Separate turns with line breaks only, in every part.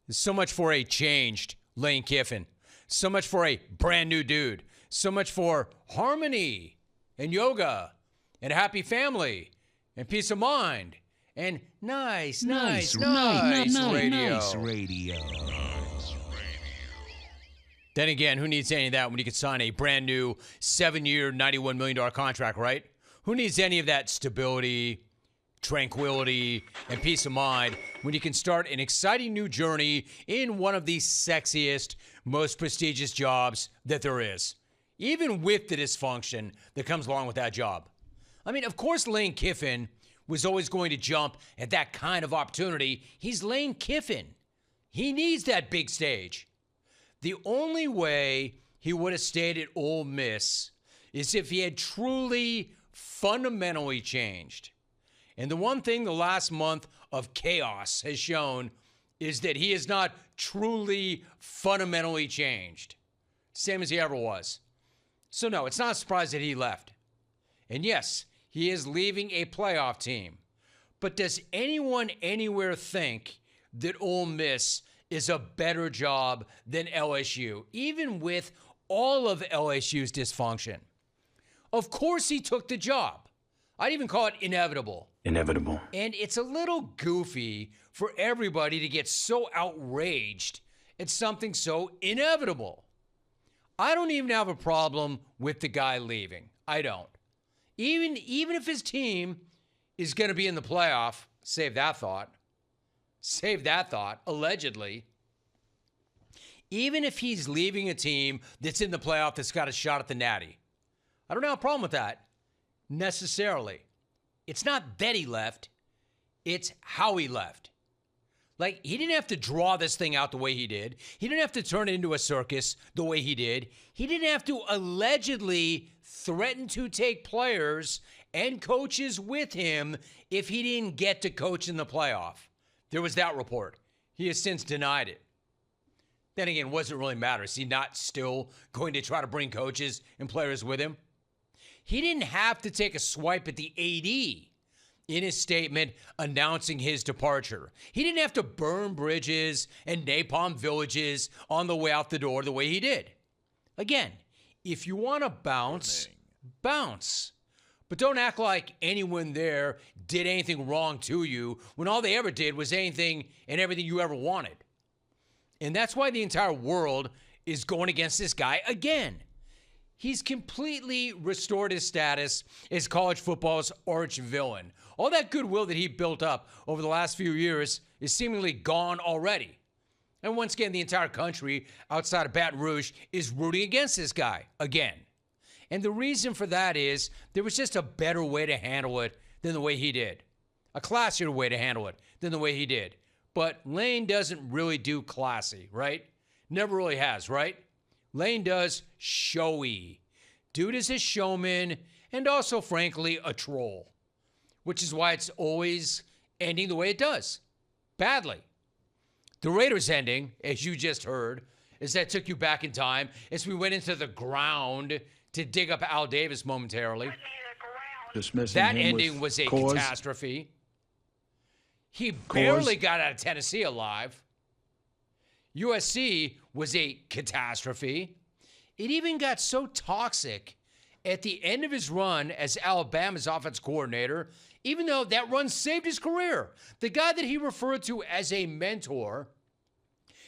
So much for a changed Lane Kiffin. So much for a brand new dude. So much for harmony and yoga and a happy family and peace of mind and nice radio. Then again, who needs any of that when you can sign a brand new 7-year, $91 million contract, right? Who needs any of that stability, tranquility, and peace of mind when you can start an exciting new journey in one of the sexiest, most prestigious jobs that there is, even with the dysfunction that comes along with that job? I mean, of course, Lane Kiffin was always going to jump at that kind of opportunity. He's Lane Kiffin. He needs that big stage. The only way he would have stayed at Ole Miss is if he had truly, fundamentally changed. And the one thing the last month of chaos has shown is that he is not truly, fundamentally changed. Same as he ever was. So no, it's not a surprise that he left. And yes, he is leaving a playoff team. But does anyone anywhere think that Ole Miss is a better job than LSU, even with all of LSU's dysfunction? Of course he took the job. I'd even call it inevitable.
Inevitable.
And it's a little goofy for everybody to get so outraged at something so inevitable. I don't even have a problem with the guy leaving. I don't. Even if his team is going to be in the playoff, save that thought, allegedly. Even if he's leaving a team that's in the playoff that's got a shot at the Natty, I don't have a problem with that necessarily. It's not that he left, it's how he left. Like, he didn't have to draw this thing out the way he did. He didn't have to turn it into a circus the way he did. He didn't have to allegedly threaten to take players and coaches with him if he didn't get to coach in the playoff. There was that report. He has since denied it. Then again, what does it really matter? Is he not still going to try to bring coaches and players with him? He didn't have to take a swipe at the AD in his statement announcing his departure. He didn't have to burn bridges and napalm villages on the way out the door the way he did. Again, if you want to bounce, bounce. But don't act like anyone there did anything wrong to you when all they ever did was anything and everything you ever wanted. And that's why the entire world is going against this guy again. He's completely restored his status as college football's arch villain. All that goodwill that he built up over the last few years is seemingly gone already. And once again, the entire country outside of Baton Rouge is rooting against this guy again. And the reason for that is there was just a better way to handle it than the way he did. A classier way to handle it than the way he did. But Lane doesn't really do classy, right? Never really has, right? Lane does showy. Dude is a showman and also, frankly, a troll. Which is why it's always ending the way it does. Badly. The Raiders ending, as you just heard, is that took you back in time as we went into the ground to dig up Al Davis momentarily. That ending was a catastrophe. He barely got out of Tennessee alive. USC was a catastrophe. It even got so toxic at the end of his run as Alabama's offense coordinator, even though that run saved his career. The guy that he referred to as a mentor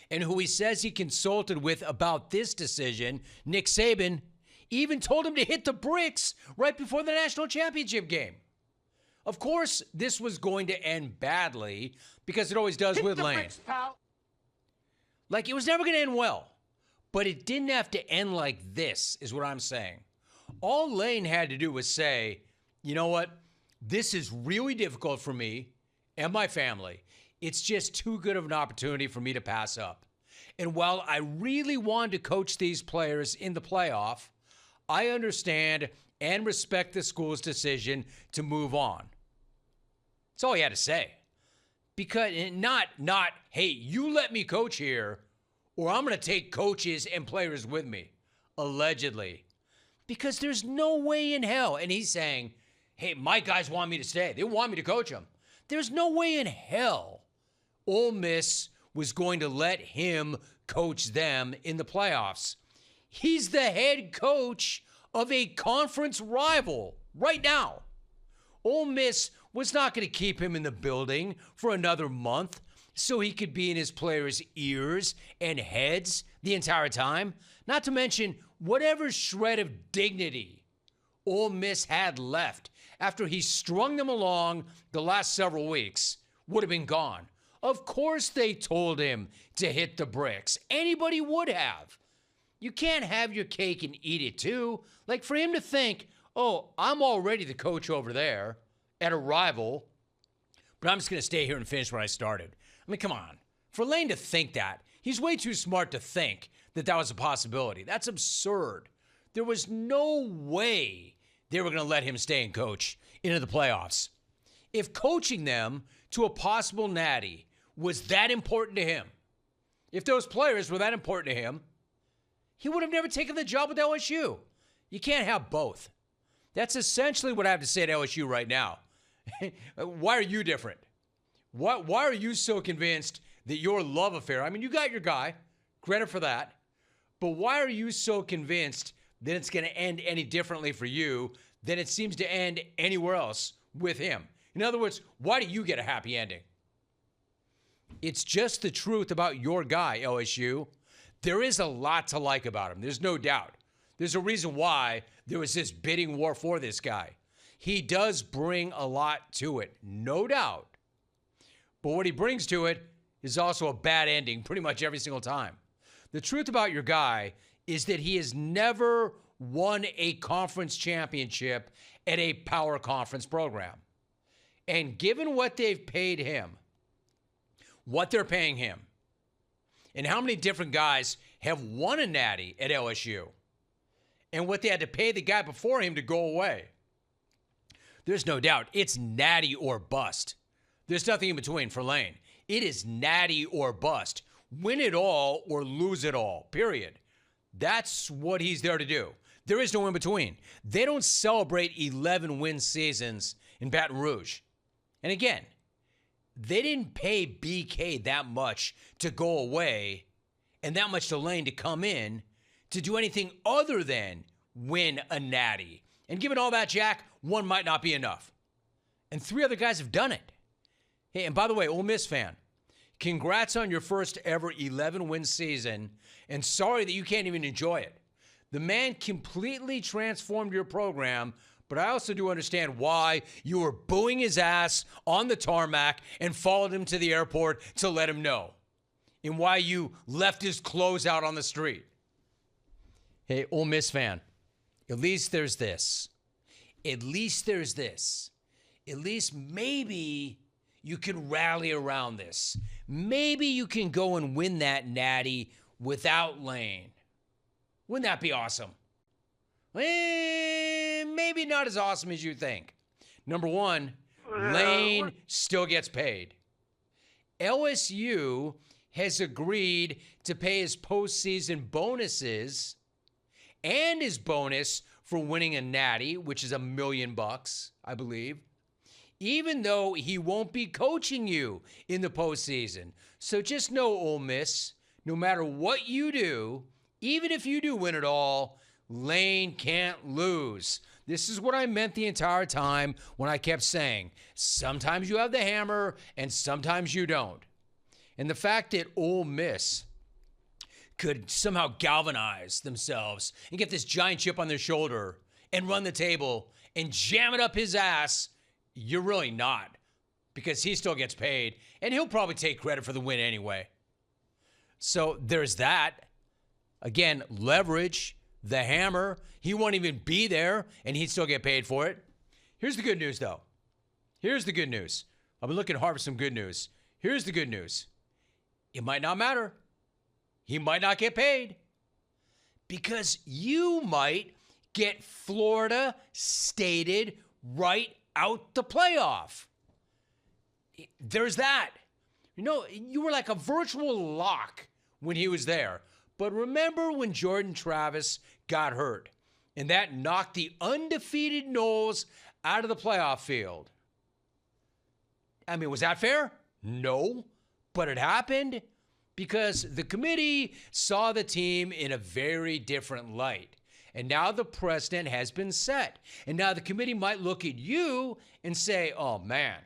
and who he says he consulted with about this decision, Nick Saban, even told him to hit the bricks right before the national championship game. Of course, this was going to end badly because it always does with Lane. Bricks, like, it was never going to end well, but it didn't have to end like this, is what I'm saying. All Lane had to do was say, you know what? This is really difficult for me and my family. It's just too good of an opportunity for me to pass up. And while I really wanted to coach these players in the playoff, I understand and respect the school's decision to move on. That's all he had to say. Because not, hey, you let me coach here, or I'm going to take coaches and players with me, allegedly. Because there's no way in hell, and he's saying, hey, my guys want me to stay. They want me to coach them. There's no way in hell Ole Miss was going to let him coach them in the playoffs. He's the head coach of a conference rival right now. Ole Miss was not going to keep him in the building for another month so he could be in his players' ears and heads the entire time. Not to mention whatever shred of dignity Ole Miss had left after he strung them along the last several weeks would have been gone. Of course they told him to hit the bricks. Anybody would have. You can't have your cake and eat it too. Like for him to think, oh, I'm already the coach over there at a rival, but I'm just going to stay here and finish where I started. I mean, come on. For Lane to think that, he's way too smart to think that that was a possibility. That's absurd. There was no way they were going to let him stay and coach into the playoffs. If coaching them to a possible natty was that important to him, if those players were that important to him, he would have never taken the job with LSU. You can't have both. That's essentially what I have to say to LSU right now. Why are you different? Why are you so convinced that your love affair, I mean, you got your guy, credit for that, but why are you so convinced that it's going to end any differently for you than it seems to end anywhere else with him? In other words, why do you get a happy ending? It's just the truth about your guy, LSU. There is a lot to like about him. There's no doubt. There's a reason why there was this bidding war for this guy. He does bring a lot to it, no doubt. But what he brings to it is also a bad ending pretty much every single time. The truth about your guy is that he has never won a conference championship at a power conference program. And given what they've paid him, what they're paying him, and how many different guys have won a natty at LSU, and what they had to pay the guy before him to go away, there's no doubt it's natty or bust. There's nothing in between for Lane. It is natty or bust. Win it all or lose it all, period. That's what he's there to do. There is no in between. They don't celebrate 11-win seasons in Baton Rouge. And again, they didn't pay BK that much to go away and that much to Lane to come in to do anything other than win a natty. And given all that, Jack, one might not be enough. And 3 other guys have done it. Hey, and by the way, Ole Miss fan, congrats on your first ever 11-win season, and sorry that you can't even enjoy it. The man completely transformed your program, but I also do understand why you were booing his ass on the tarmac and followed him to the airport to let him know, and why you left his clothes out on the street. Hey, Ole Miss fan, at least there's this. At least there's this. At least maybe you can rally around this. Maybe you can go and win that natty without Lane. Wouldn't that be awesome? Maybe not as awesome as you think. Number one, Lane still gets paid. LSU has agreed to pay his postseason bonuses and his bonus for winning a natty, which is $1 million, I believe, even though he won't be coaching you in the postseason. So just know, Ole Miss, no matter what you do, even if you do win it all, Lane can't lose. This is what I meant the entire time when I kept saying, sometimes you have the hammer and sometimes you don't. And the fact that Ole Miss could somehow galvanize themselves and get this giant chip on their shoulder and run the table and jam it up his ass, you're really not, because he still gets paid and he'll probably take credit for the win anyway. So there's that. Again, leverage, the hammer. He won't even be there and he'd still get paid for it. Here's the good news, though. Here's the good news. I've been looking hard for some good news. Here's the good news. It might not matter. He might not get paid because you might get Florida stated right out the playoff. There's that. You know, you were like a virtual lock when he was there. But remember when Jordan Travis got hurt and that knocked the undefeated Noles out of the playoff field? I mean, was that fair? No, but it happened. because the committee saw the team in a very different light. And now the precedent has been set. And now the committee might look at you and say, oh, man,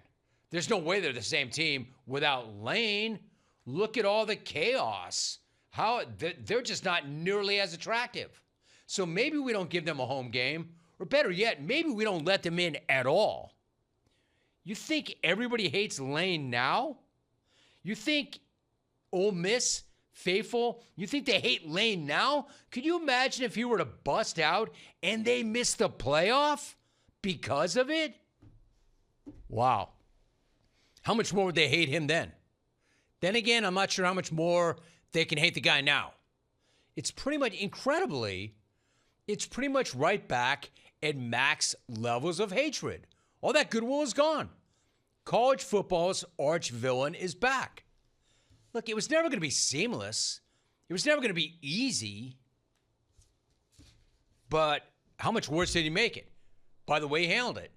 there's no way they're the same team without Lane. Look at all the chaos. They're just not nearly as attractive. So maybe we don't give them a home game. Or better yet, maybe we don't let them in at all. You think everybody hates Lane now? You think Ole Miss faithful, you think they hate Lane now? Could you imagine if he were to bust out and they missed the playoff because of it? Wow. How much more would they hate him then? Then again, I'm not sure how much more they can hate the guy now. It's pretty much, incredibly, it's pretty much right back at max levels of hatred. All that goodwill is gone. College football's arch villain is back. Look, it was never going to be seamless. It was never going to be easy. But how much worse did he make it? By the way he handled it.